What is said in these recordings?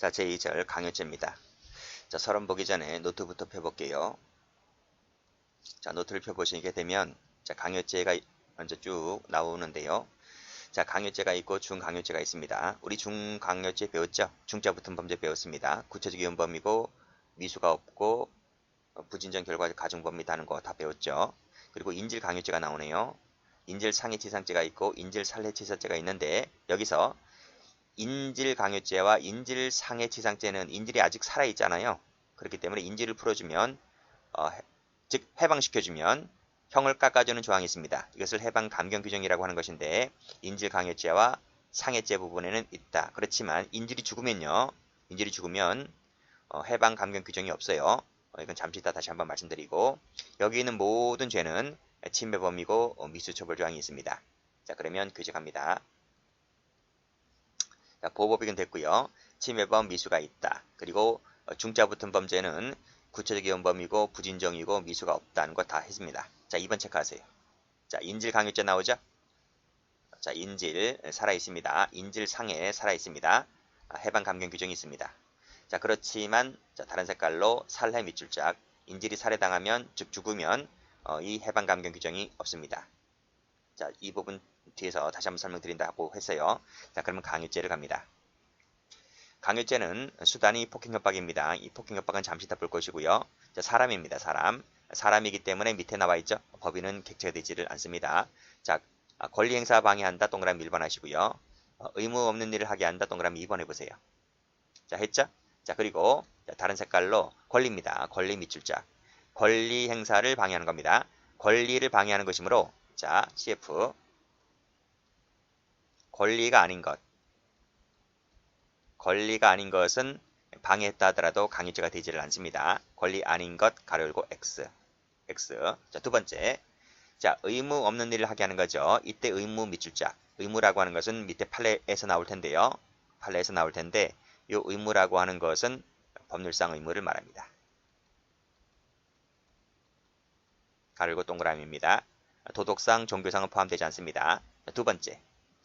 자, 제2절 강요죄입니다. 자, 서론 보기 전에 노트부터 펴볼게요. 자, 노트를 펴보시게 되면 자, 강요죄가 먼저 쭉 나오는데요. 자, 강요죄가 있고 중강요죄가 있습니다. 우리 중강요죄 배웠죠? 중자 붙은 범죄 배웠습니다. 구체적 위헌범이고 미수가 없고 부진전 결과 가중범이다 하는 거 다 배웠죠. 그리고 인질강요죄가 나오네요. 인질상해치상죄가 있고 인질살해치사죄가 있는데 여기서 인질강요죄와 인질상해치상죄는 인질이 아직 살아있잖아요. 그렇기 때문에 인질을 풀어주면 즉 해방시켜주면 형을 깎아주는 조항이 있습니다. 이것을 해방감경규정이라고 하는 것인데 인질강요죄와 상해죄 부분에는 있다. 그렇지만 인질이 죽으면 해방감경규정이 없어요. 이건 잠시 이따 다시 한번 말씀드리고 여기 있는 모든 죄는 침해범이고 미수처벌 조항이 있습니다. 자, 그러면 규정합니다. 자, 보호법익은 됐고요. 침해범 미수가 있다. 그리고 중자 붙은 범죄는 구체적 위헌범이고 부진정이고 미수가 없다는 거 다 했습니다. 자, 2번 체크하세요. 자, 인질 강요죄 나오죠? 자, 인질 살아있습니다. 인질 상해 살아있습니다. 해방 감경 규정이 있습니다. 자, 그렇지만 자, 다른 색깔로 살해 밑줄짝 인질이 살해당하면 즉 죽으면 이 해방 감경 규정이 없습니다. 자, 이 부분 뒤에서 다시 한번 설명드린다고 했어요. 자, 그러면 강요죄를 갑니다. 강요죄는 수단이 폭행협박입니다. 이 폭행협박은 잠시 이따 볼 것이고요. 자, 사람입니다. 사람이기 때문에 밑에 나와 있죠. 법인은 객체가 되지를 않습니다. 자, 권리행사 방해한다. 동그라미 1번 하시고요. 의무 없는 일을 하게 한다. 동그라미 2번 해보세요. 자, 했죠? 자, 그리고 자, 다른 색깔로 권리입니다. 권리 밑줄자. 권리 행사를 방해하는 겁니다. 권리를 방해하는 것이므로 자, CF 권리가 아닌 것은 방해했다 하더라도 강요죄가 되지를 않습니다. 권리 아닌 것 가로 열고 X. 자, 두 번째. 자, 의무 없는 일을 하게 하는 거죠. 이때 의무 밑줄자. 의무라고 하는 것은 밑에 판례에서 나올 텐데요. 이 의무라고 하는 것은 법률상 의무를 말합니다. 가로 열고 동그라미입니다. 도덕상, 종교상은 포함되지 않습니다. 자, 두 번째.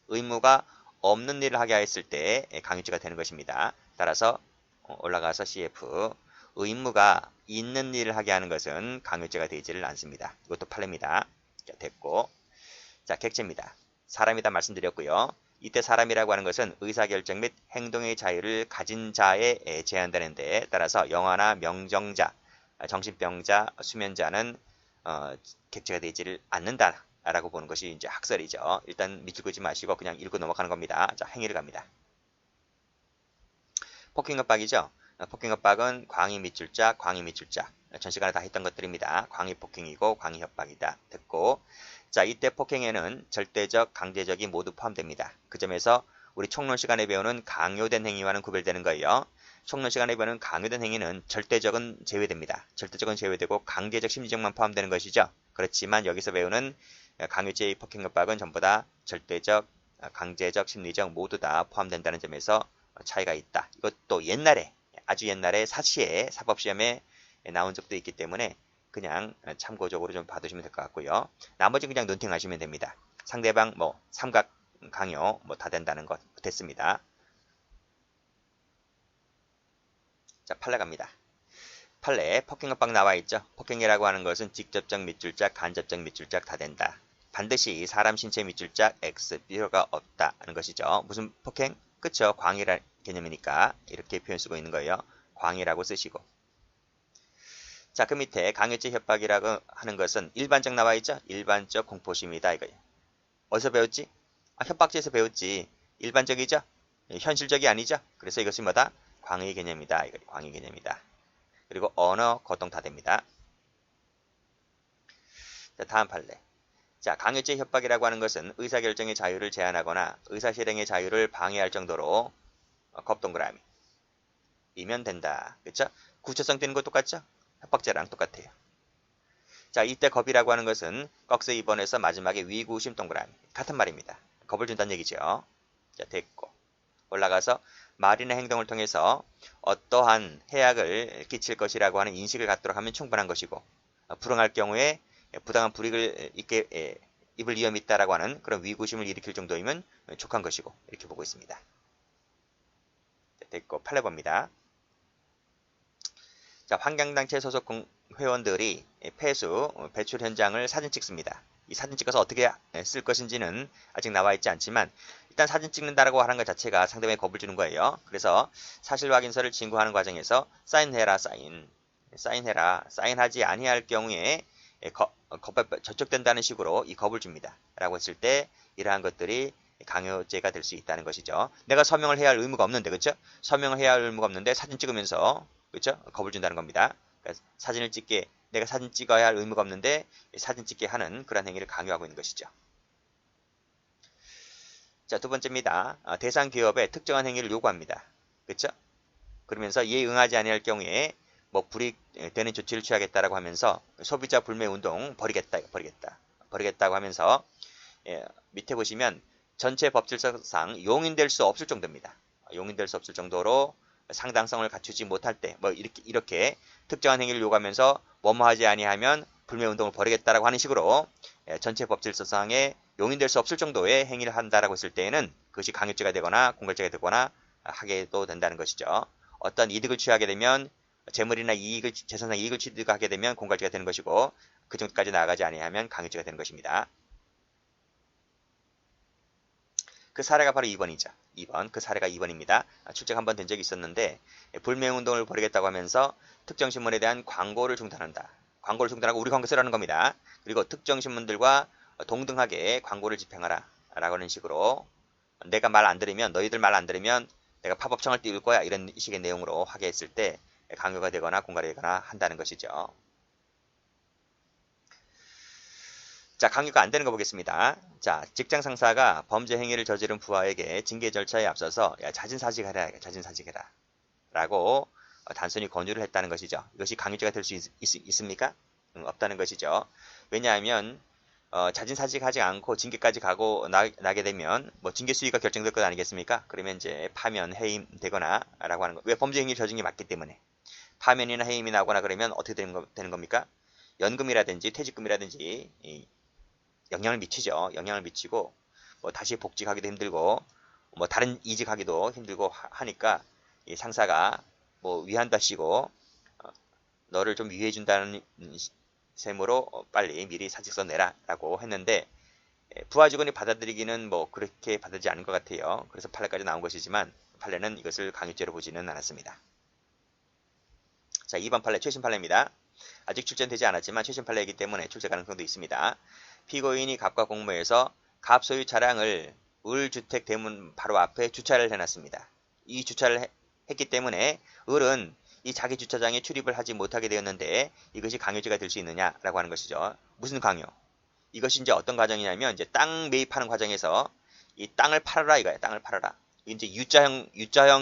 의무가 없는 일을 하게 했을 때 강요죄가 되는 것입니다. 따라서 올라가서 CF 의무가 있는 일을 하게 하는 것은 강요죄가 되지를 않습니다. 이것도 판례입니다. 자, 됐고 자, 객체입니다. 사람이다 말씀드렸고요. 이때 사람이라고 하는 것은 의사결정 및 행동의 자유를 가진 자에 제한되는데 따라서 영아나 명정자, 정신병자, 수면자는 객체가 되지를 않는다. 라고 보는 것이 이제 학설이죠. 일단 밑줄 긋지 마시고 그냥 읽고 넘어가는 겁니다. 자, 행위를 갑니다. 폭행협박이죠. 폭행협박은 광의 밑줄자, 전 시간에 다 했던 것들입니다. 광의 폭행이고 광의 협박이다. 됐고 자, 이때 폭행에는 절대적, 강제적이 모두 포함됩니다. 그 점에서 우리 총론 시간에 배우는 강요된 행위와는 구별되는 거예요. 총론 시간에 배우는 강요된 행위는 절대적은 제외됩니다. 절대적은 제외되고 강제적, 심리적만 포함되는 것이죠. 그렇지만 여기서 배우는 강요죄의 폭행협박은 전부 다 절대적, 강제적, 심리적 모두 다 포함된다는 점에서 차이가 있다. 이것도 옛날에 아주 옛날에 사시에 사법시험에 나온 적도 있기 때문에 그냥 참고적으로 좀 봐두시면 될 것 같고요. 나머지 그냥 눈팅하시면 됩니다. 상대방 삼각 강요 다 된다는 것 됐습니다. 자, 판례 갑니다. 판례 폭행협박 나와 있죠. 폭행이라고 하는 것은 직접적 밑줄짝, 간접적 밑줄짝 다 된다. 반드시 사람 신체 밑줄짝 X 필요가 없다 하는 것이죠. 무슨 폭행? 그쵸? 광이라는 개념이니까 이렇게 표현 쓰고 있는 거예요. 광이라고 쓰시고. 자, 그 밑에 강요죄 협박이라고 하는 것은 일반적 나와 있죠. 일반적 공포심이다 이거예요. 어디서 배웠지? 협박죄에서 배웠지. 일반적이죠. 현실적이 아니죠. 그래서 이것이 뭐다? 광의 개념이다. 이거 광의 개념이다. 그리고 언어, 거동 다 됩니다. 자, 다음 판례. 자, 강요죄 협박이라고 하는 것은 의사결정의 자유를 제한하거나 의사실행의 자유를 방해할 정도로 겁동그라미 이면 된다. 그렇죠? 구체성 되는 거 똑같죠? 협박죄랑 똑같아요. 자, 이때 겁이라고 하는 것은 꺽쇠 2번에서 마지막에 위구심 동그라미 같은 말입니다. 겁을 준다는 얘기죠. 자, 됐고 올라가서 말이나 행동을 통해서 어떠한 해악을 끼칠 것이라고 하는 인식을 갖도록 하면 충분한 것이고 불응할 경우에 부당한 불이익을 입을 위험이 있다라고 하는 그런 위구심을 일으킬 정도이면 족한 것이고 이렇게 보고 있습니다. 됐고 판례 봅니다. 자, 환경단체 소속 회원들이 폐수, 배출 현장을 사진 찍습니다. 이 사진 찍어서 어떻게 쓸 것인지는 아직 나와 있지 않지만 일단 사진 찍는다라고 하는 것 자체가 상대방에 겁을 주는 거예요. 그래서 사실 확인서를 진구하는 과정에서 사인해라, 사인해라, 사인하지 아니할 경우에 겁에 저촉된다는 식으로 이 겁을 줍니다. 라고 했을 때 이러한 것들이 강요죄가 될 수 있다는 것이죠. 내가 서명을 해야 할 의무가 없는데, 그렇죠? 서명을 해야 할 의무가 없는데 사진 찍으면서, 그렇죠? 겁을 준다는 겁니다. 그러니까 사진을 찍게, 내가 사진 찍어야 할 의무가 없는데 사진 찍게 하는 그런 행위를 강요하고 있는 것이죠. 자, 두 번째입니다. 대상 기업에 특정한 행위를 요구합니다. 그렇죠? 그러면서 이에 응하지 아니할 경우에 뭐 불이익되는 조치를 취하겠다라고 하면서 소비자 불매 운동 버리겠다고 하면서 밑에 보시면 전체 법질서상 용인될 수 없을 정도입니다. 용인될 수 없을 정도로 상당성을 갖추지 못할 때 뭐 이렇게 특정한 행위를 요구하면서 뭐뭐 하지 아니하면 불매 운동을 벌이겠다라고 하는 식으로 전체 법질서상에 용인될 수 없을 정도의 행위를 한다라고 했을 때에는 그것이 강요죄가 되거나 공갈죄가 되거나 하게도 된다는 것이죠. 어떤 이득을 취하게 되면 재물이나 이익을 재산상 이익을 취득하게 되면 공갈죄가 되는 것이고 그 정도까지 나아가지 아니하면 강요죄가 되는 것입니다. 그 사례가 바로 2번이죠. 2번. 그 사례가 2번입니다. 출제가 한번 된 적이 있었는데 불매운동을 벌이겠다고 하면서 특정 신문에 대한 광고를 중단한다. 광고를 중단하고 우리 광고 쓰라는 겁니다. 그리고 특정 신문들과 동등하게 광고를 집행하라. 라고 하는 식으로 내가 말 안 들으면 너희들 말 안 들으면 내가 팝업청을 띄울 거야. 이런 식의 내용으로 하게 했을 때 강요가 되거나 공갈이 되거나 한다는 것이죠. 자, 강요가 안 되는 거 보겠습니다. 자, 직장 상사가 범죄 행위를 저지른 부하에게 징계 절차에 앞서서 야, 자진사직해라, 자진사직해라 라고 단순히 권유를 했다는 것이죠. 이것이 강요죄가 될 수 있습니까? 없다는 것이죠. 왜냐하면 자진사직하지 않고 징계까지 가고 나게 되면 뭐 징계 수위가 결정될 것 아니겠습니까? 그러면 이제 파면, 해임 되거나 라고 하는 거. 왜 범죄 행위를 저지른 게 맞기 때문에. 파면이나 해임이 나거나 그러면 어떻게 되는 겁니까? 연금이라든지 퇴직금이라든지 영향을 미치죠. 영향을 미치고 뭐 다시 복직하기도 힘들고 뭐 다른 이직하기도 힘들고 하니까 이 상사가 뭐 위한다시고 너를 좀 위해준다는 셈으로 빨리 미리 사직서 내라 라고 했는데 부하 직원이 받아들이기는 뭐 그렇게 받아들이지 않은 것 같아요. 그래서 판례까지 나온 것이지만 판례는 이것을 강요죄로 보지는 않았습니다. 자, 2번 판례 최신 판례입니다. 아직 출제는 되지 않았지만 최신 판례이기 때문에 출제 가능성도 있습니다. 피고인이 갑과 공모해서 갑 소유 차량을 을주택 대문 바로 앞에 주차를 해놨습니다. 이 주차를 했기 때문에 을은 이 자기 주차장에 출입을 하지 못하게 되었는데 이것이 강요죄가 될 수 있느냐라고 하는 것이죠. 무슨 강요? 이것이 이제 어떤 과정이냐면 이제 땅 매입하는 과정에서 이 땅을 팔아라 이거야. 땅을 팔아라. 이제 U자형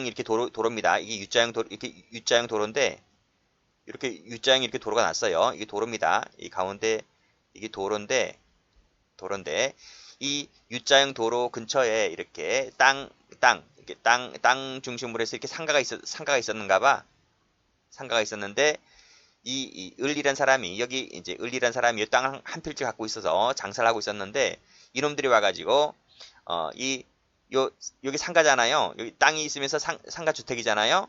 이렇게 도로입니다. 이게 U자형 도로인데 이렇게 U자형 이렇게 도로가 났어요. 이게 도로입니다. 이 가운데 이게 도로인데 이 U자형 도로 근처에 이렇게 땅 중심으로 해서 이렇게 상가가 있었는가 봐. 상가가 있었는데 이 을이란 사람이 여기 이제 을이란 사람이 이 땅 한 필지 갖고 있어서 장사를 하고 있었는데 이놈들이 와가지고 여기 상가잖아요. 여기 땅이 있으면서 상가 주택이잖아요.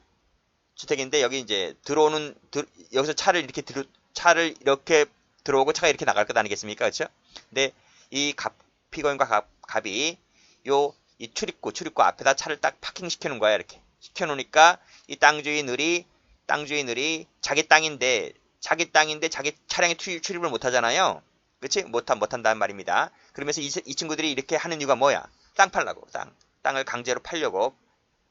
주택인데 여기 이제 여기서 차를 이렇게 들어오고 차가 이렇게 나갈 것 아니겠습니까? 그렇죠? 근데 이 피고인과 갑이 이 출입구 앞에다 차를 딱 파킹 시켜놓은 거야. 이렇게 시켜놓으니까 이 땅 주인들이 자기 땅인데 자기 차량에 출입을 못 하잖아요. 그렇지? 못한다는 말입니다. 그러면서 이 친구들이 이렇게 하는 이유가 뭐야? 땅 팔라고. 땅을 강제로 팔려고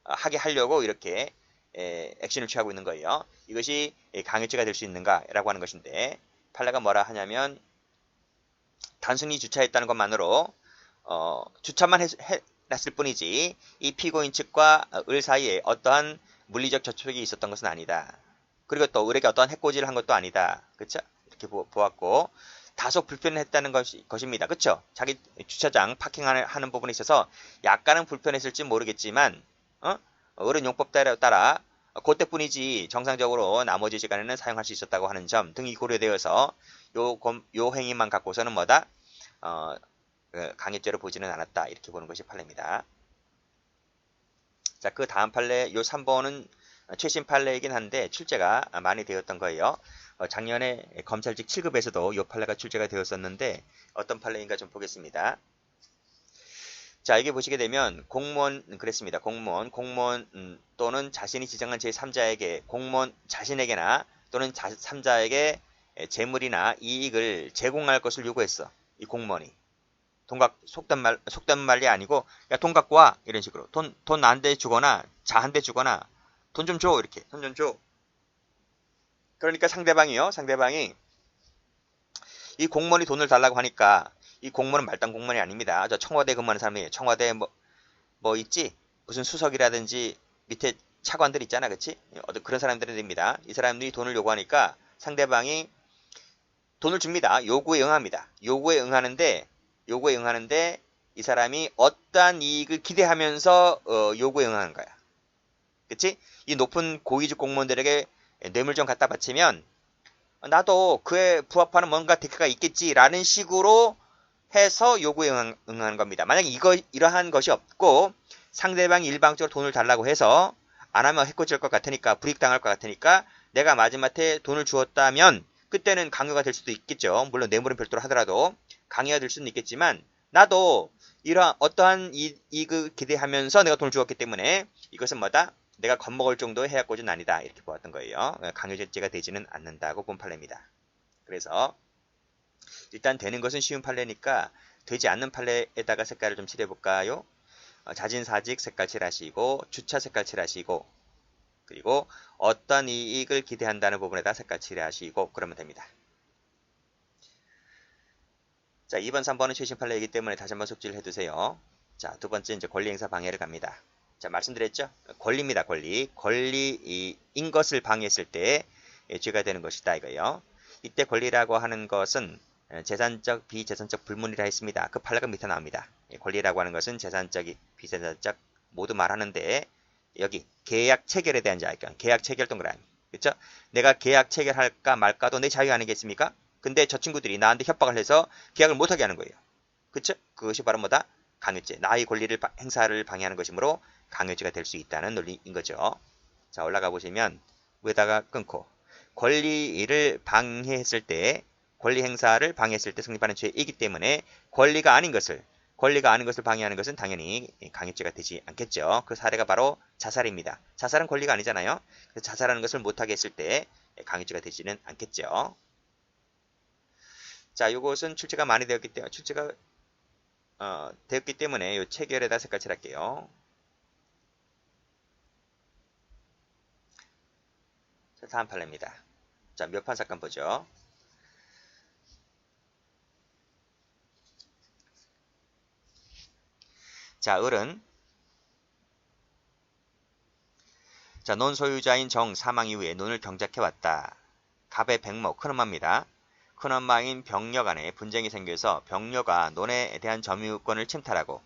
하게 하려고 이렇게 액션을 취하고 있는 거예요. 이것이 강요죄가 될 수 있는가라고 하는 것인데 판례가 뭐라 하냐면 단순히 주차했다는 것만으로 주차만 했을 뿐이지 이 피고인 측과 을 사이에 어떠한 물리적 접촉이 있었던 것은 아니다. 그리고 또 을에게 어떠한 해코지를 한 것도 아니다. 그렇죠? 이렇게 보았고 다소 불편했다는 것입니다. 그렇죠? 자기 주차장 파킹하는 부분에 있어서 약간은 불편했을지 모르겠지만 을은 용법에 따라 그때뿐이지 정상적으로 나머지 시간에는 사용할 수 있었다고 하는 점 등이 고려되어서 요 행위만 갖고서는 뭐다? 강요죄로 보지는 않았다. 이렇게 보는 것이 판례입니다. 자, 그 다음 판례, 요 3번은 최신 판례이긴 한데 출제가 많이 되었던 거예요. 작년에 검찰직 7급에서도 요 판례가 출제가 되었었는데 어떤 판례인가 좀 보겠습니다. 자, 여기 보시게 되면 공무원 그랬습니다. 공무원 또는 자신이 지정한 제3자에게 공무원 자신에게나 또는 제3자에게 재물이나 이익을 제공할 것을 요구했어. 이 공무원이. 속된 말이 아니고 야, 돈 갖고 와 이런 식으로 돈 한 대 주거나 자 한 대 주거나 돈 좀 줘 이렇게 돈 좀 줘. 그러니까 상대방이 이 공무원이 돈을 달라고 하니까 이 공무원은 말단 공무원이 아닙니다. 저 청와대 근무하는 사람이에요. 청와대 뭐 있지? 무슨 수석이라든지 밑에 차관들 있잖아, 그치? 그런 사람들이 됩니다. 이 사람들이 돈을 요구하니까 상대방이 돈을 줍니다. 요구에 응하는데 이 사람이 어떠한 이익을 기대하면서 요구에 응하는 거야. 그치? 이 높은 고위직 공무원들에게 뇌물 좀 갖다 바치면 나도 그에 부합하는 뭔가 대가가 있겠지라는 식으로 해서 요구에 응하는 겁니다. 만약에 이러한 것이 없고 상대방이 일방적으로 돈을 달라고 해서 안 하면 해코지할 것 같으니까 불이익당할 것 같으니까 내가 마지막에 돈을 주었다면 그때는 강요가 될 수도 있겠죠. 물론 뇌물은 별도로 하더라도 강요가 될 수는 있겠지만 나도 이러한 어떠한 이익을 기대하면서 내가 돈을 주었기 때문에 이것은 뭐다? 내가 겁먹을 정도의 해약고지는 아니다. 이렇게 보았던 거예요. 강요죄가 되지는 않는다고 본 판례입니다. 그래서 일단 되는 것은 쉬운 판례니까 되지 않는 판례에다가 색깔을 좀 칠해볼까요? 자진사직 색깔 칠하시고 주차 색깔 칠하시고 그리고 어떤 이익을 기대한다는 부분에다 색깔 칠하시고 그러면 됩니다. 자, 2번, 3번은 최신 판례이기 때문에 다시 한번 숙지를 해두세요. 자, 두 번째 이제 권리행사 방해를 갑니다. 자, 말씀드렸죠? 권리입니다. 권리인 것을 방해했을 때 죄가 되는 것이다 이거예요. 이때 권리라고 하는 것은 재산적, 비재산적 불문이라 했습니다. 그 판례가 밑에 나옵니다. 권리라고 하는 것은 재산적, 비재산적 모두 말하는데 여기 계약 체결에 대한 자격, 계약 체결 동그라미. 그렇죠? 내가 계약 체결할까 말까도 내 자유 아니겠습니까? 근데 저 친구들이 나한테 협박을 해서 계약을 못하게 하는 거예요. 그렇죠? 그것이 바로 뭐다? 강요죄. 나의 권리를 행사를 방해하는 것이므로 강요죄가 될 수 있다는 논리인 거죠. 자, 올라가 보시면 위에다가 끊고 권리를 방해했을 때 권리 행사를 방해했을 때 성립하는 죄이기 때문에 권리가 아닌 것을 방해하는 것은 당연히 강요죄가 되지 않겠죠. 그 사례가 바로 자살입니다. 자살은 권리가 아니잖아요. 그래서 자살하는 것을 못하게 했을 때 강요죄가 되지는 않겠죠. 자, 이것은 출제가 많이 되었기 때문에 이 체결에다 색깔 칠할게요. 자, 다음 판례입니다. 자, 몇 판 사건 보죠. 자, 을은 자, 논 소유자인 정 사망 이후에 논을 경작해왔다. 갑의 백모 큰엄마입니다. 큰엄마인 병녀 간에 분쟁이 생겨서 병녀가 논에 대한 점유권을 침탈하고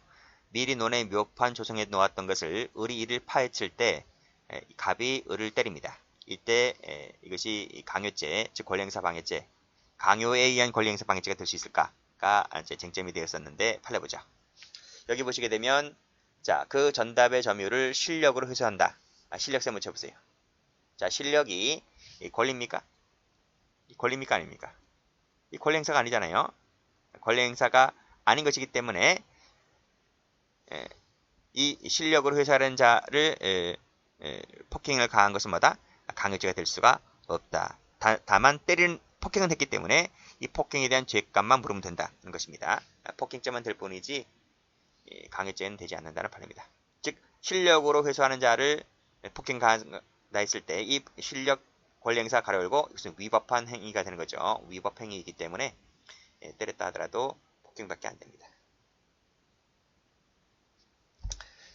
미리 논에 묘판 조성해 놓았던 것을 을이 이를 파헤칠 때 갑이 을을 때립니다. 이때 이것이 강요죄, 즉 권리행사 방해죄, 강요에 의한 권리행사 방해죄가 될 수 있을까가 이제 쟁점이 되었었는데 판례 보죠. 여기 보시게 되면 자, 그 전답의 점유를 실력으로 회수한다. 실력세 한번 쳐보세요. 자, 실력이 권리입니까? 권리입니까? 아닙니까? 이 권리행사가 아니잖아요. 권리행사가 아닌 것이기 때문에 이 실력으로 회수하는 자를 폭행을 가한 것은 뭐다? 강요죄가 될 수가 없다. 다만 폭행은 했기 때문에 이 폭행에 대한 죄값만 물으면 된다는 것입니다. 폭행죄만 될 뿐이지 강요죄는 되지 않는다는 판례입니다. 즉 실력으로 회수하는 자를 폭행 가한다 했을 때 이 실력 권리행사 가로 열고 이것은 위법한 행위가 되는 거죠. 위법 행위이기 때문에 때렸다 하더라도 폭행밖에 안 됩니다.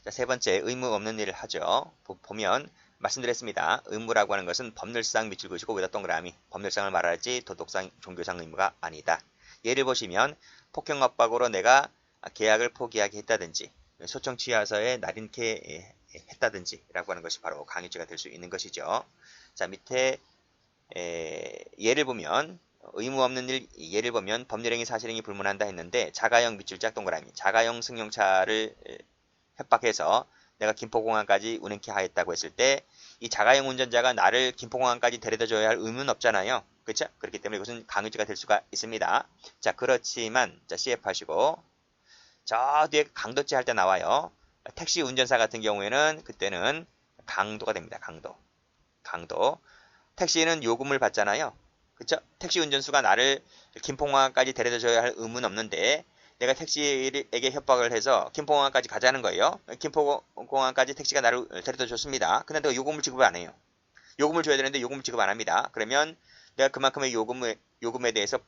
자, 세 번째 의무 없는 일을 하죠. 보면 말씀드렸습니다. 의무라고 하는 것은 법률상 미칠 것이고 위다 동그라미 법률상을 말하지 도덕상 종교상 의무가 아니다. 예를 보시면 폭행 압박으로 내가 계약을 포기하게 했다든지 소청 취하서에 날인케 했다든지 라고 하는 것이 바로 강요죄가 될 수 있는 것이죠. 자, 밑에 예를 보면 의무 없는 일 예를 보면 법률행위 사실행위 불문한다 했는데 자가용 밑줄짝 동그라미 자가용 승용차를 협박해서 내가 김포공항까지 운행케 하였다고 했을 때 이 자가용 운전자가 나를 김포공항까지 데려다 줘야 할 의무는 없잖아요. 그렇죠? 그렇기 때문에 이것은 강요죄가 될 수가 있습니다. 자, 그렇지만 자, CF 하시고 저 뒤에 강도죄 할 때 나와요. 택시 운전사 같은 경우에는 그때는 강도가 됩니다. 강도. 택시는 요금을 받잖아요. 그쵸? 택시 운전수가 나를 김포공항까지 데려다 줘야 할 의무는 없는데 내가 택시에게 협박을 해서 김포공항까지 가자는 거예요. 김포공항까지 택시가 나를 데려다 줬습니다. 근데 내가 요금을 지급 안 해요. 요금을 줘야 되는데 요금을 지급 안 합니다. 그러면 내가 그만큼의 요금에 대해서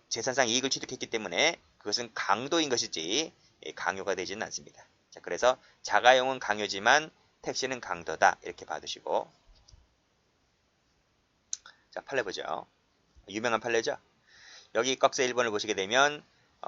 재산상 이익을 취득했기 때문에 그것은 강도인 것이지 강요가 되지는 않습니다. 자, 그래서 자가용은 강요지만 택시는 강도다. 이렇게 봐두시고. 자, 판례 보죠. 유명한 판례죠. 여기 꺽쇠 1번을 보시게 되면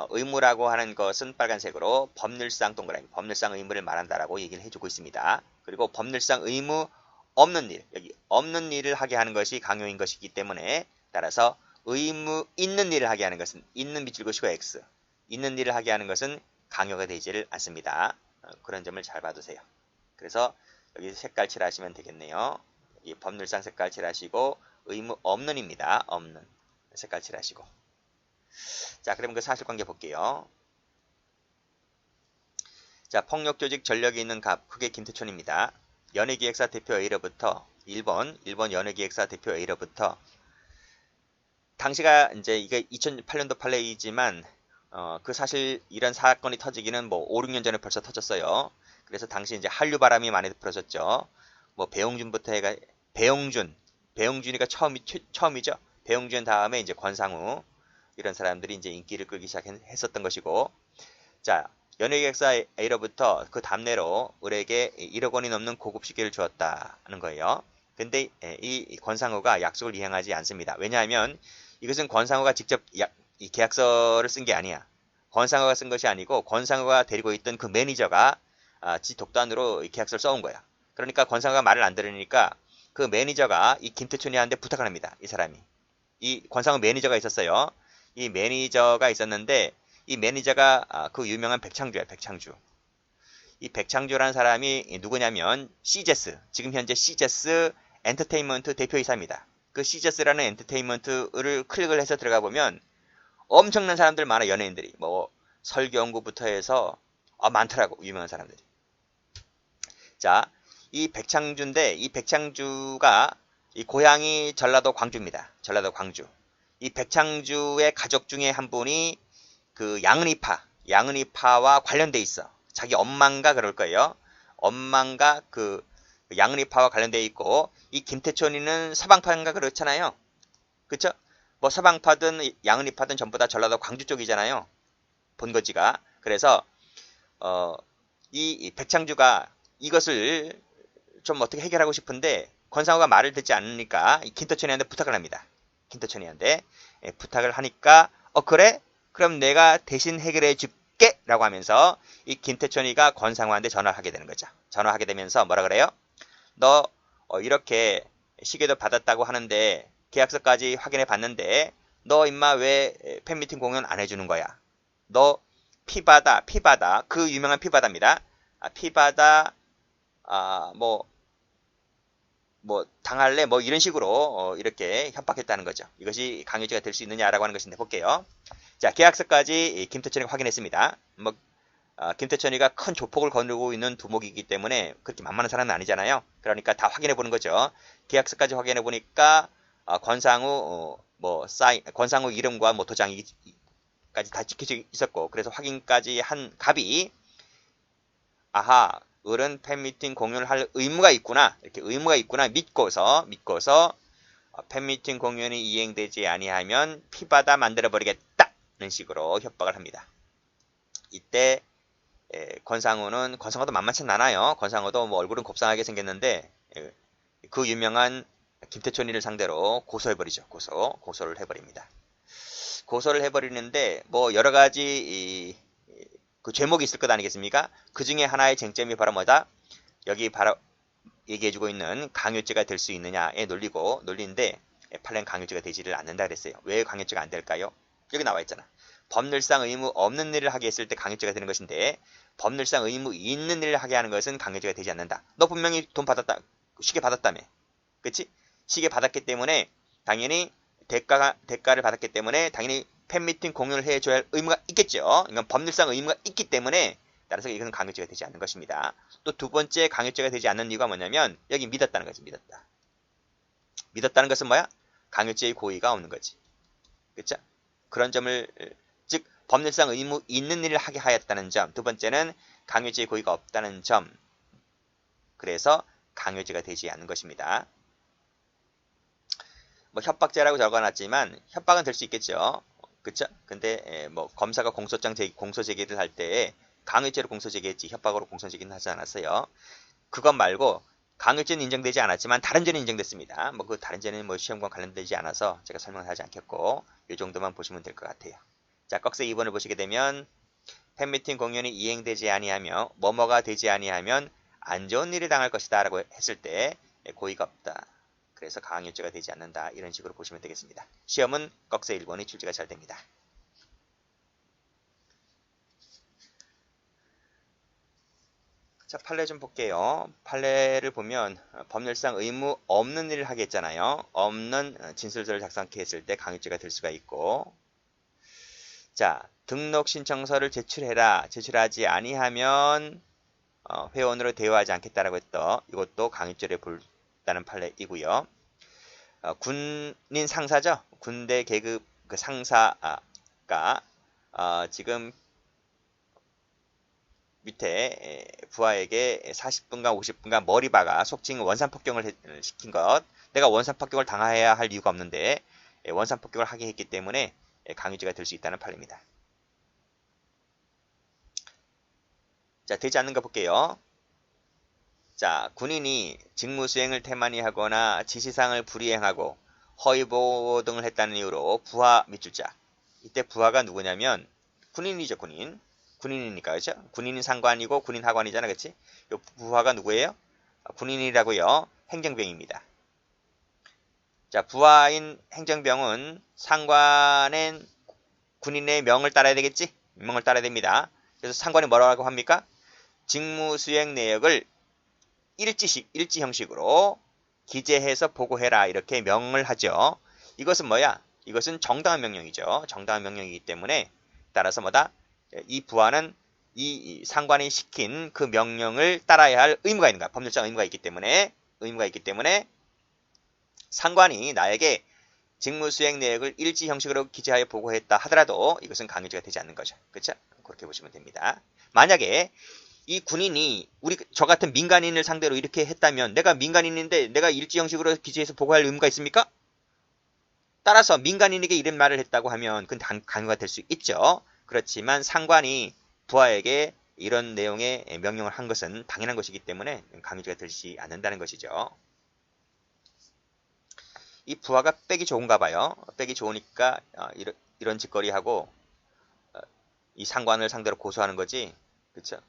의무라고 하는 것은 빨간색으로 법률상 동그라미, 법률상 의무를 말한다라고 얘기를 해주고 있습니다. 그리고 법률상 의무 없는 일, 여기 없는 일을 하게 하는 것이 강요인 것이기 때문에 따라서 의무 있는 일을 하게 하는 것은 있는 밑줄 그시고 X, 있는 일을 하게 하는 것은 강요가 되지를 않습니다. 그런 점을 잘 봐두세요. 그래서 여기 색깔 칠하시면 되겠네요. 이 법률상 색깔 칠하시고 의무 없는입니다. 없는 색깔 칠하시고. 자, 그럼 그 사실관계 볼게요. 자, 폭력조직 전력이 있는 갑, 크게 김태촌입니다. 연예기획사 대표 A로부터 1번 연예기획사 대표 A로부터 당시가 이제 이게 2008년도 판례이지만 그 사실 이런 사건이 터지기는 뭐 5, 6년 전에 벌써 터졌어요. 그래서 당시 이제 한류 바람이 많이 불어졌죠. 뭐 배용준부터 해가 배용준이가 처음이죠. 배용준 다음에 이제 권상우 이런 사람들이 이제 인기를 끌기 시작했었던 것이고, 자, 연예기획사 A로부터 그 답례로 을에게 1억 원이 넘는 고급 시계를 주었다는 거예요. 근데 이 권상우가 약속을 이행하지 않습니다. 왜냐하면 이것은 권상우가 직접 이 계약서를 쓴 게 아니야. 권상우가 쓴 것이 아니고 권상우가 데리고 있던 그 매니저가 지 독단으로 이 계약서를 써온 거야. 그러니까 권상우가 말을 안 들으니까 그 매니저가 이 김태춘이한테 부탁을 합니다. 이 사람이. 이 권상우 매니저가 있었어요. 이 매니저가 있었는데 이 매니저가 그 유명한 백창주야. 백창주. 이 백창주라는 사람이 누구냐면 시제스, 지금 현재 시제스 엔터테인먼트 대표이사입니다. 그 시제스라는 엔터테인먼트를 클릭을 해서 들어가 보면 엄청난 사람들 많아. 연예인들이 뭐 설경구부터 해서 많더라고. 유명한 사람들이. 자, 이 백창주인데 이 백창주가 이 고향이 전라도 광주입니다. 전라도 광주. 이 백창주의 가족 중에 한 분이 그 양은이파와 관련돼 있어. 자기 엄마인가 그럴 거예요. 엄마인가 그 양은이파와 관련돼 있고, 이 김태촌이는 서방파인가 그렇잖아요. 그쵸? 뭐 서방파든 양은이파든 전부 다 전라도 광주 쪽이잖아요. 본거지가. 그래서 이 백창주가 이것을 좀 어떻게 해결하고 싶은데 권상우가 말을 듣지 않으니까 김태천이한테 부탁을 합니다. 김태천이한테 부탁을 하니까 그래? 그럼 내가 대신 해결해 줄게 라고 하면서 이 김태천이가 권상우한테 전화를 하게 되는 거죠. 전화하게 되면서 뭐라 그래요? 너 이렇게 시계도 받았다고 하는데 계약서까지 확인해 봤는데 너 임마 왜 팬미팅 공연 안 해주는 거야? 너 피바다 그 유명한 피바다입니다. 피바다 뭐 당할래 뭐 이런 식으로 이렇게 협박했다는 거죠. 이것이 강요죄가 될 수 있느냐라고 하는 것인데 볼게요. 자, 계약서까지 김태천이가 확인했습니다. 뭐 김태천이가 큰 조폭을 거느리고 있는 두목이기 때문에 그렇게 만만한 사람은 아니잖아요. 그러니까 다 확인해 보는 거죠. 계약서까지 확인해 보니까 권상우 권상우 이름과 뭐 도장까지 다 찍혀져 있었고, 그래서 확인까지 한 갑이 아하, 을은 팬미팅 공연을 할 의무가 있구나, 이렇게 의무가 있구나 믿고서 팬미팅 공연이 이행되지 아니하면 피바다 만들어 버리겠다는 식으로 협박을 합니다. 이때 권상우도 만만치 않아요. 권상우도 뭐 얼굴은 곱상하게 생겼는데 그 유명한 김태촌이를 상대로 고소해버리죠. 고소를 해버립니다. 고소를 해버리는데 뭐 여러 가지 그 죄목이 있을 것 아니겠습니까? 그 중에 하나의 쟁점이 바로 뭐다? 여기 바로 얘기해주고 있는 강요죄가 될 수 있느냐의 논리인데 판례는 강요죄가 되지를 않는다 그랬어요. 왜 강요죄가 안 될까요? 여기 나와 있잖아. 법률상 의무 없는 일을 하게 했을 때 강요죄가 되는 것인데 법률상 의무 있는 일을 하게 하는 것은 강요죄가 되지 않는다. 너 분명히 돈 받았다. 시계 받았다며. 그치? 시계 받았기 때문에 당연히 대가를 받았기 때문에 당연히 팬미팅 공유를 해줘야 할 의무가 있겠죠. 이건 법률상 의무가 있기 때문에 따라서 이것은 강요죄가 되지 않는 것입니다. 또 두 번째 강요죄가 되지 않는 이유가 뭐냐면 여기 믿었다는 거지. 믿었다. 믿었다는 것은 뭐야? 강요죄의 고의가 없는 거지. 그쵸? 그런 점을 즉 법률상 의무 있는 일을 하게 하였다는 점. 두 번째는 강요죄의 고의가 없다는 점. 그래서 강요죄가 되지 않는 것입니다. 뭐 협박죄라고 적어놨지만 협박은 될 수 있겠죠. 그쵸? 근데 뭐 검사가 공소 제기를 할 때 강요죄로 공소 제기했지 협박으로 공소 제기는 하지 않았어요. 그것 말고 강요죄는 인정되지 않았지만 다른 죄는 인정됐습니다. 뭐 그 다른 죄는 뭐 시험과 관련되지 않아서 제가 설명을 하지 않겠고 이 정도만 보시면 될 것 같아요. 자, 꺽쇠 2번을 보시게 되면 팬미팅 공연이 이행되지 아니하며 뭐뭐가 되지 아니하면 안 좋은 일이 당할 것이다 라고 했을 때 고의가 없다. 그래서 강요죄가 되지 않는다. 이런 식으로 보시면 되겠습니다. 시험은 꺽쇠 1번이 출제가 잘 됩니다. 자, 판례 좀 볼게요. 판례를 보면 법률상 의무 없는 일을 하게 했잖아요. 없는 진술서를 작성케 했을 때 강요죄가 될 수가 있고 자, 등록 신청서를 제출해라. 제출하지 아니하면 회원으로 대우하지 않겠다라고 했던 이것도 강요죄를 볼다는 판례이고요. 군인 상사죠. 군대 계급 그 상사가 지금 밑에 부하에게 40분간 50분간 머리 박아 속칭 원산폭격을 시킨 것. 내가 원산폭격을 당해야 할 이유가 없는데 원산폭격을 하게 했기 때문에 강요죄가 될 수 있다는 판례입니다. 자, 되지 않는 거 볼게요. 자, 군인이 직무수행을 태만히 하거나 지시사항을 불이행하고 허위보호 등을 했다는 이유로 부하 밑줄 자. 이때 부하가 누구냐면 군인이죠, 군인. 군인이니까, 그죠? 군인이 상관이고 군인 하관이잖아, 그치? 요 부하가 누구예요? 군인이라고요. 행정병입니다. 자, 부하인 행정병은 상관인 군인의 명을 따라야 되겠지? 명을 따라야 됩니다. 그래서 상관이 뭐라고 합니까? 직무수행 내역을 일지 형식으로 기재해서 보고해라 이렇게 명을 하죠. 이것은 뭐야? 이것은 정당한 명령이죠. 정당한 명령이기 때문에 따라서 뭐다? 이 부하는 이 상관이 시킨 그 명령을 따라야 할 의무가 있는 거야. 법률상 의무가 있기 때문에 상관이 나에게 직무수행 내역을 일지 형식으로 기재하여 보고했다 하더라도 이것은 강요죄가 되지 않는 거죠. 그렇죠? 그렇게 보시면 됩니다. 만약에 이 군인이 저 같은 민간인을 상대로 이렇게 했다면 내가 민간인인데 내가 일지 형식으로 기재해서 보고할 의무가 있습니까? 따라서 민간인에게 이런 말을 했다고 하면 그건 강요가 될 수 있죠. 그렇지만 상관이 부하에게 이런 내용의 명령을 한 것은 당연한 것이기 때문에 강요죄가 되지 않는다는 것이죠. 이 부하가 빽이 좋은가 봐요. 빽이 좋으니까 이런 짓거리하고 이 상관을 상대로 고소하는 거지. 그쵸?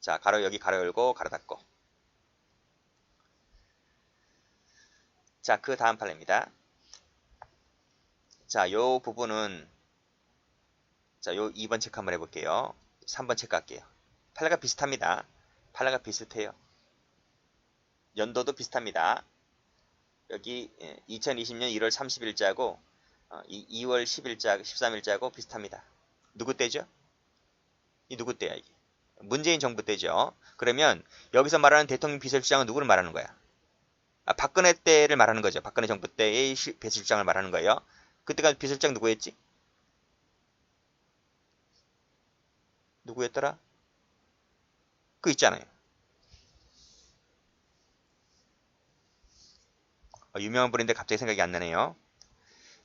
자, 여기 가로 열고 가로 닫고. 자, 그 다음 판례입니다. 자, 요 부분은 자, 요 2번 체크 한번 해볼게요. 3번 체크할게요. 판례가 비슷합니다. 판례가 비슷해요. 연도도 비슷합니다. 여기 2020년 1월 30일자고 2월 10일자, 13일자고 비슷합니다. 누구 때죠? 이 누구 때야 이게? 문재인 정부 때죠. 그러면 여기서 말하는 대통령 비서실장은 누구를 말하는 거야? 박근혜 때를 말하는 거죠. 박근혜 정부 때의 비서실장을 말하는 거예요. 그때가 비서실장 누구였지? 누구였더라? 그 있잖아요. 유명한 분인데 갑자기 생각이 안 나네요.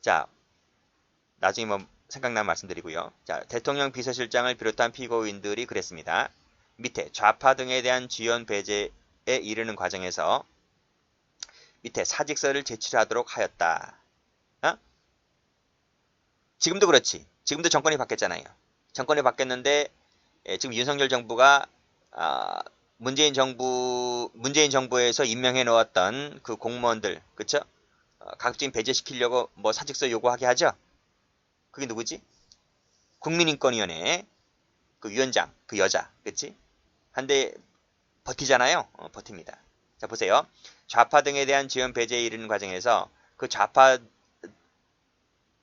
자, 나중에 뭐 생각나면 말씀드리고요. 자, 대통령 비서실장을 비롯한 피고인들이 그랬습니다. 밑에 좌파 등에 대한 지원 배제에 이르는 과정에서 밑에 사직서를 제출하도록 하였다. 지금도 그렇지. 지금도 정권이 바뀌었잖아요. 정권이 바뀌었는데 지금 윤석열 정부가 문재인 정부에서 임명해 놓았던 그 공무원들, 그쵸? 가급적 배제시키려고 뭐 사직서 요구하게 하죠? 그게 누구지? 국민인권위원회 그 위원장, 그 여자, 그치? 한데 버티잖아요. 버팁니다. 자, 보세요. 좌파 등에 대한 지원 배제에 이르는 과정에서 그 좌파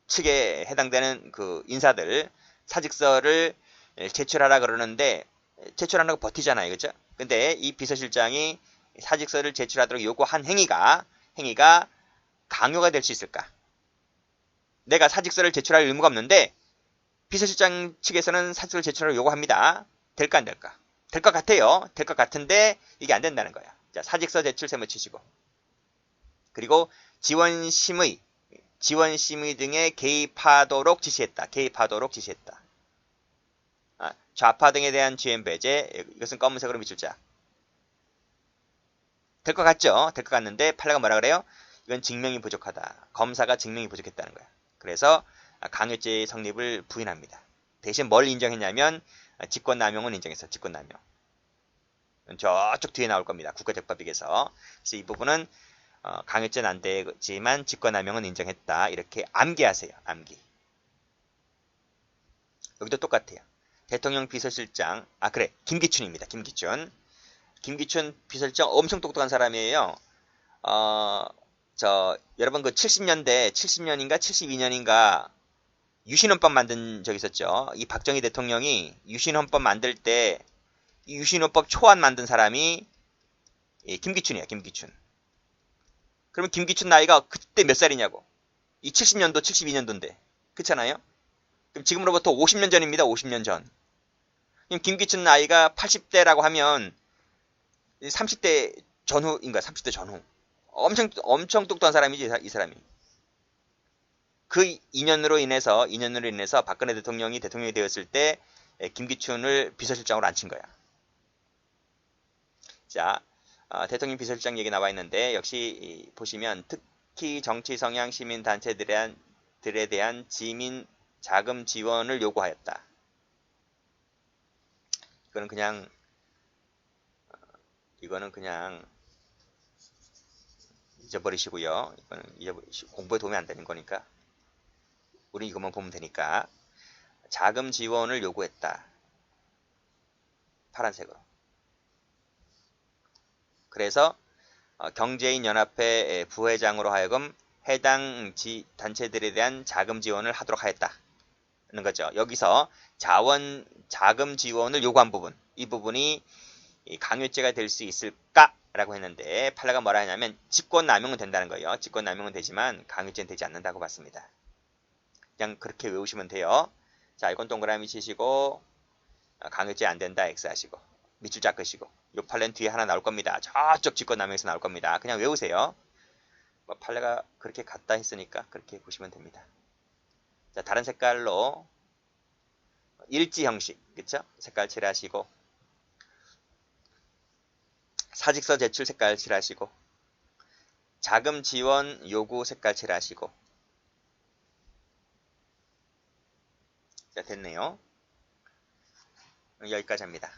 측에 해당되는 그 인사들 사직서를 제출하라 그러는데 제출하라고 버티잖아요. 그죠? 근데 이 비서실장이 사직서를 제출하도록 요구한 행위가 강요가 될 수 있을까? 내가 사직서를 제출할 의무가 없는데 비서실장 측에서는 사직서를 제출하라고 요구합니다. 될까 안 될까? 될 것 같아요. 될 것 같은데 이게 안 된다는 거야. 자, 사직서 제출 세무 치시고 그리고 지원심의 등에 개입하도록 지시했다. 좌파 등에 대한 지원 배제, 이것은 검은색으로 밑줄 자. 될 것 같죠? 될 것 같는데 판례가 뭐라 그래요? 이건 증명이 부족하다. 검사가 증명이 부족했다는 거야. 그래서 강요죄의 성립을 부인합니다. 대신 뭘 인정했냐면 직권남용은 인정했어. 직권남용. 저쪽 뒤에 나올 겁니다. 국가적법익에서. 그래서 이 부분은 강요죄는 안 되지만 직권남용은 인정했다. 이렇게 암기하세요. 암기. 여기도 똑같아요. 대통령 비서실장, 그래, 김기춘입니다. 김기춘 비서실장 엄청 똑똑한 사람이에요. 여러분 그 70년인가 72년인가 유신헌법 만든 적 있었죠. 이 박정희 대통령이 유신헌법 만들 때 이 유신헌법 초안 만든 사람이 김기춘이야. 김기춘. 그러면 김기춘 나이가 그때 몇 살이냐고. 이 70년도 72년도인데. 그렇잖아요. 그럼 지금으로부터 50년 전입니다. 50년 전. 그럼 김기춘 나이가 80대라고 하면 30대 전후인가? 30대 전후. 엄청 똑똑한 사람이지, 이 사람이. 그 인연으로 인해서 박근혜 대통령이 되었을 때 김기춘을 비서실장으로 앉힌 거야. 자, 대통령 비서실장 얘기 나와 있는데 역시 보시면 특히 정치 성향 시민단체들에 대한 지민 자금 지원을 요구하였다. 이거는 그냥 잊어버리시고요. 이거는 공부에 도움이 안 되는 거니까 우리 이것만 보면 되니까 자금 지원을 요구했다. 파란색으로. 그래서 경제인연합회 부회장으로 하여금 해당 단체들에 대한 자금 지원을 하도록 하였다는 거죠. 여기서 자금 지원을 요구한 부분, 이 부분이 강요죄가 될 수 있을까라고 했는데 판례가 뭐라 하냐면 직권남용은 된다는 거예요. 직권남용은 되지만 강요죄는 되지 않는다고 봤습니다. 그냥 그렇게 외우시면 돼요. 자, 이건 동그라미 치시고 강요죄 안 된다 X 하시고 밑줄 닦으시고 요 판례는 뒤에 하나 나올 겁니다. 저쪽 직권남용에서 나올 겁니다. 그냥 외우세요. 뭐 판례가 그렇게 같다 했으니까 그렇게 보시면 됩니다. 자, 다른 색깔로 일지 형식, 그쵸? 색깔 칠하시고 사직서 제출 색깔 칠하시고 자금 지원 요구 색깔 칠하시고 자, 됐네요. 여기까지 합니다.